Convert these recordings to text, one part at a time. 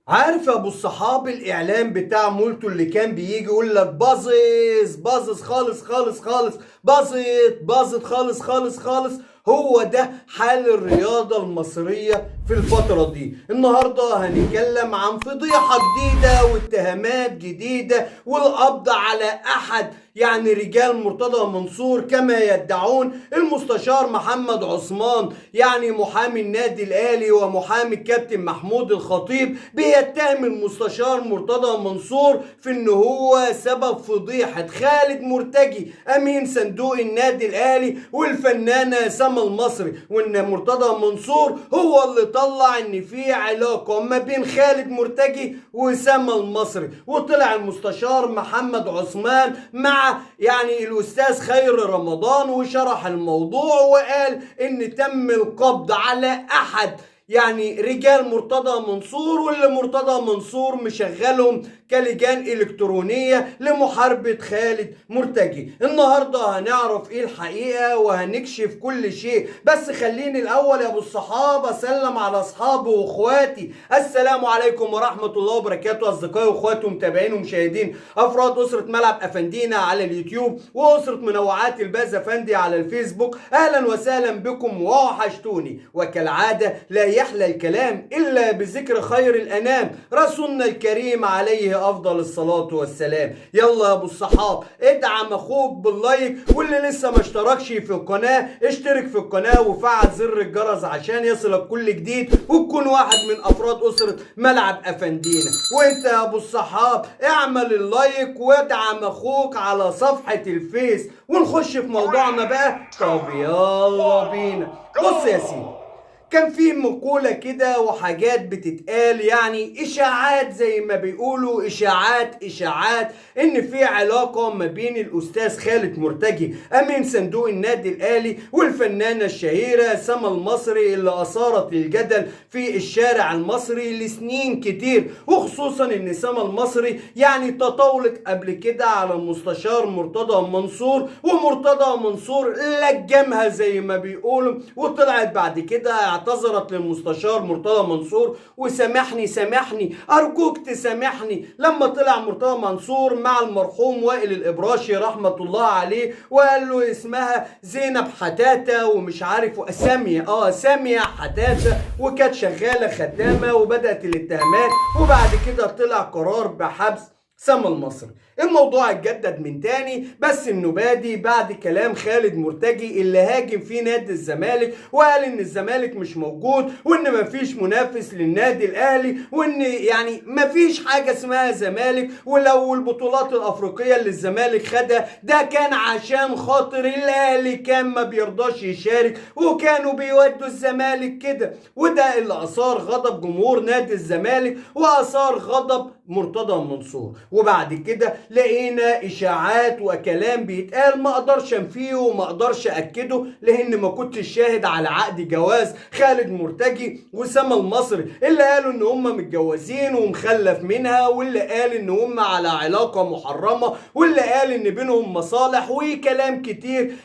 عارف يا ابو الصحاب الاعلان بتاع مولتو اللي كان بيجي يقول لك باظظ خالص خالص خالص، باظت خالص خالص خالص. هو ده حال الرياضة المصرية في الفترة دي. النهاردة هنتكلم عن فضيحة جديدة واتهامات جديدة والقبض على احد رجال مرتضى منصور كما يدعون المستشار محمد عثمان، محامي النادي الاهلي ومحامي الكابتن محمود الخطيب، بيتهم المستشار مرتضى منصور في ان هو سبب فضيحة خالد مرتجي امين صندوق النادي الاهلي والفنانة سما المصري، وان مرتضى منصور هو اللي طلع ان في علاقة ما بين خالد مرتجي وسما المصري. وطلع المستشار محمد عثمان مع الاستاذ خير رمضان وشرح الموضوع وقال ان تم القبض على احد رجال مرتضى منصور، واللي مرتضى منصور مشغلهم كلجان الكترونيه لمحاربه خالد مرتجي. النهارده هنعرف ايه الحقيقه وهنكشف كل شيء، بس خليني الاول يا ابو الصحاب اسلم على اصحابي واخواتي. السلام عليكم ورحمه الله وبركاته اصدقائي واخواتي ومتابعين ومشاهدين افراد اسره ملعب افندينا على اليوتيوب واسره منوعات الباز افندي على الفيسبوك. اهلا وسهلا بكم ووحشتوني، وكالعاده لا يحلى الكلام الا بذكر خير الانام رسولنا الكريم عليه افضل الصلاه والسلام. يلا يا ابو الصحاب ادعم اخوك باللايك، واللي لسه ما اشتركش في القناه اشترك في القناه وفعل زر الجرس عشان يصلك كل جديد وتكون واحد من افراد اسره ملعب افندينا. وانت يا ابو الصحاب اعمل اللايك وادعم اخوك على صفحه الفيس، ونخش في موضوعنا بقى. طب يلا بينا. بص يا سيدي، كان في مقولة كده وحاجات بتتقال، إشاعات زي ما بيقولوا إشاعات إن في علاقة ما بين الأستاذ خالد مرتجي أمين صندوق النادي الأهلي والفنانة الشهيرة سما المصري، اللي أثارت الجدل في الشارع المصري لسنين كتير، وخصوصا إن سما المصري تطاولت قبل كده على المستشار مرتضى منصور، ومرتضى منصور لجمها زي ما بيقولوا، وطلعت بعد كده اعتذرت للمستشار مرتضى منصور وسامحني ارجوك تسامحني. لما طلع مرتضى منصور مع المرحوم وائل الابراشي رحمه الله عليه وقال له اسمها زينب حتاته ومش عارف ساميه حتاته، وكانت شغاله خدامه، وبدات الاتهامات، وبعد كده طلع قرار بحبس سما المصري. الموضوع اتجدد من تاني، بس انه بادي بعد كلام خالد مرتجي اللي هاجم فيه نادي الزمالك وقال ان الزمالك مش موجود، وان مفيش منافس للنادي الاهلي، وان مفيش حاجه اسمها زمالك، ولو البطولات الافريقيه اللي الزمالك خدها ده كان عشان خاطر الاهلي كان ما بيرضاش يشارك وكانوا بيودوا الزمالك كده. وده اللي اثار غضب جمهور نادي الزمالك واثار غضب مرتضى منصور. وبعد كده لقينا اشاعات وكلام بيتقال ما اقدرش انفيه وما اقدرش اكده، لان ما كنتش شاهد على عقد جواز خالد مرتجي وسما المصري، اللي قالوا ان هم متجوزين ومخلف منها، واللي قال ان هم على علاقه محرمه، واللي قال ان بينهم مصالح وكلام كتير.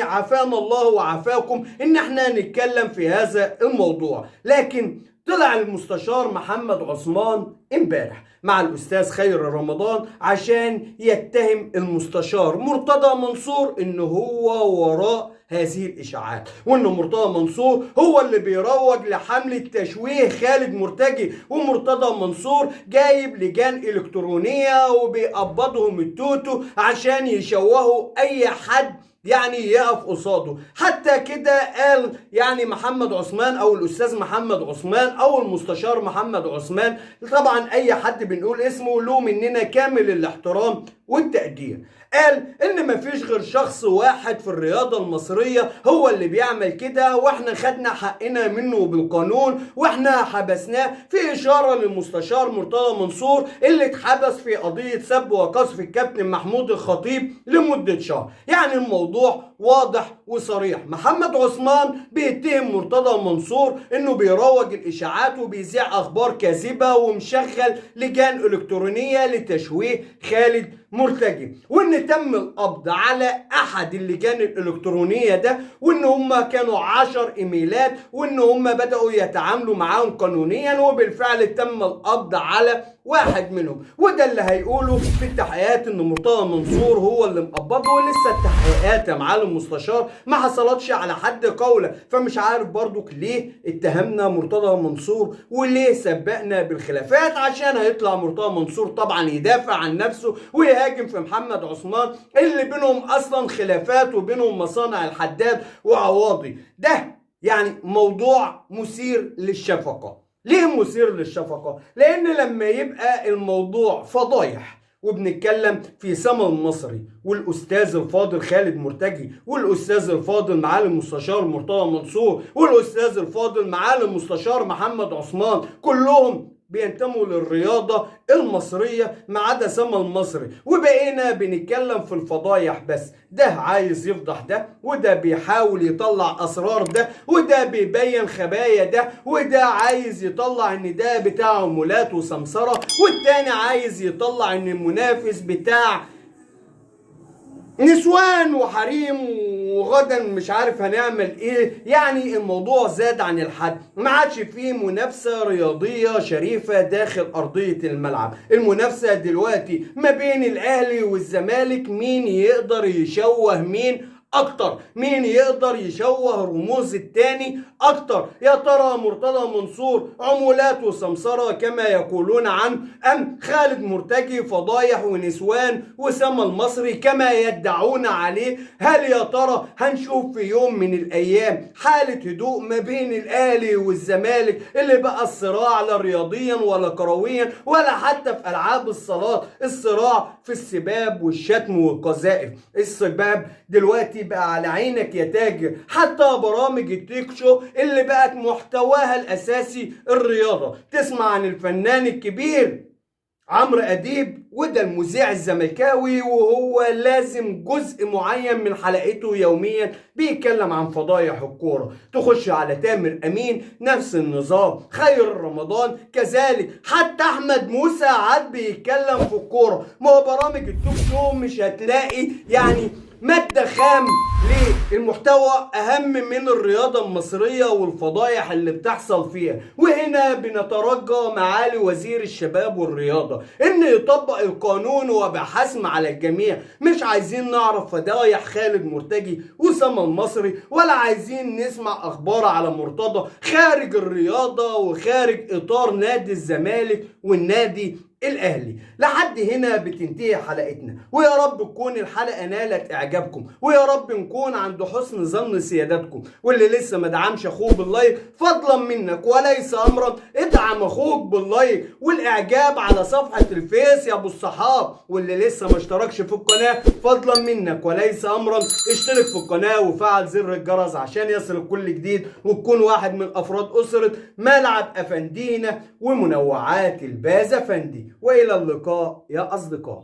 عافانا الله وعافاكم ان احنا نتكلم في هذا الموضوع. لكن طلع المستشار محمد عثمان امبارح مع الاستاذ خير رمضان عشان يتهم المستشار مرتضى منصور ان هو وراء هذه الاشاعات، وان مرتضى منصور هو اللي بيروج لحملة تشويه خالد مرتجي، ومرتضى منصور جايب لجان الكترونية وبيقبضهم التوتو عشان يشوهوا اي حد يقف قصاده. حتى كده قال محمد عثمان او الاستاذ محمد عثمان او المستشار محمد عثمان، طبعا اي حد بنقول اسمه له مننا كامل الاحترام والتقدير، قال ان مفيش غير شخص واحد في الرياضة المصرية هو اللي بيعمل كده، واحنا خدنا حقنا منه بالقانون واحنا حبسناه، في اشارة للمستشار مرتضى منصور اللي اتحبس في قضية سب وقذف الكابتن محمود الخطيب لمدة شهر. الموضوع واضح وصريح. محمد عثمان بيتهم مرتضى منصور انه بيروج الاشاعات وبيذيع اخبار كاذبة ومشغل لجان الكترونية لتشويه خالد مرتجي، وان تم القبض على احد اللجان الالكترونيه ده، وان هم كانوا 10 ايميلات، وان هم بداوا يتعاملوا معاهم قانونيا، وبالفعل تم القبض على واحد منهم. وده اللي هيقوله في التحقيقات ان مرتضى منصور هو اللي مقبضه، ولسه التحقيقات يا معالم مستشار ما حصلتش على حد قوله. فمش عارف برضك ليه اتهمنا مرتضى منصور وليه سبقنا بالخلافات، عشان هيطلع مرتضى منصور طبعا يدافع عن نفسه ويهاجم في محمد عثمان اللي بينهم اصلا خلافات وبينهم مصانع الحداد وعواضي. ده يعني موضوع مثير للشفقة. ليه مثير للشفقة؟ لأن لما يبقى الموضوع فضايح وبنتكلم في سما المصري والأستاذ الفاضل خالد مرتجي والأستاذ الفاضل معالي المستشار مرتضى منصور والأستاذ الفاضل معالي المستشار محمد عثمان، كلهم بينتموا للرياضة المصرية ما عدا سما المصري، وبقينا بنتكلم في الفضايح بس. ده عايز يفضح ده، وده بيحاول يطلع أسرار ده، وده بيبين خبايا ده، وده عايز يطلع ان ده بتاع عمولات وسمسرة، والتاني عايز يطلع ان المنافس بتاع نسوان وحريم، وغدا مش عارف هنعمل ايه. يعني الموضوع زاد عن الحد، ما عادش فيه منافسة رياضية شريفة داخل أرضية الملعب. المنافسة دلوقتي ما بين الأهلي والزمالك، مين يقدر يشوه مين اكتر، مين يقدر يشوه رموز التاني اكتر. يا ترى مرتضى منصور عمولات وسمسرة كما يقولون عنه، ام خالد مرتجي فضايح ونسوان وسما المصري كما يدعون عليه؟ هل يا ترى هنشوف في يوم من الايام حالة هدوء ما بين الاهلي والزمالك، اللي بقى الصراع لا رياضيا ولا كرويا ولا حتى في العاب الصالات، الصراع في السباب والشتم والقذائف. السباب دلوقتي بقى على عينك يا تاجر، حتى برامج التيك شو اللي بقت محتواها الاساسي الرياضه. تسمع عن الفنان الكبير عمرو اديب، وده المذيع الزملكاوي، وهو لازم جزء معين من حلقته يوميا بيتكلم عن فضايح الكوره. تخش على تامر امين نفس النظام، خير رمضان كذلك، حتى احمد موسى عاد بيتكلم في الكوره. ما هو برامج التوك شو مش هتلاقي يعني مادة خام للمحتوى أهم من الرياضة المصرية والفضايح اللي بتحصل فيها. وهنا بنترجى معالي وزير الشباب والرياضة إن يطبق القانون وبحسم على الجميع. مش عايزين نعرف فضايح خالد مرتجي وسما المصري، ولا عايزين نسمع أخبار على مرتضى خارج الرياضة وخارج إطار نادي الزمالك والنادي الاهلي. لحد هنا بتنتهي حلقتنا، ويا رب تكون الحلقه نالت اعجابكم، ويا رب نكون عند حسن ظن سيادتكم. واللي لسه ما دعمش اخوه باللايك فضلا منك وليس امرا، ادعم اخوك باللايك والاعجاب على صفحه الفيس يا ابو الصحاب. واللي لسه ما اشتركش في القناه فضلا منك وليس امرا، اشترك في القناه وفعل زر الجرس عشان يصل كل جديد، وتكون واحد من افراد اسره ملعب افندينا ومنوعات الباز افندي. والى اللقاء يا اصدقاء.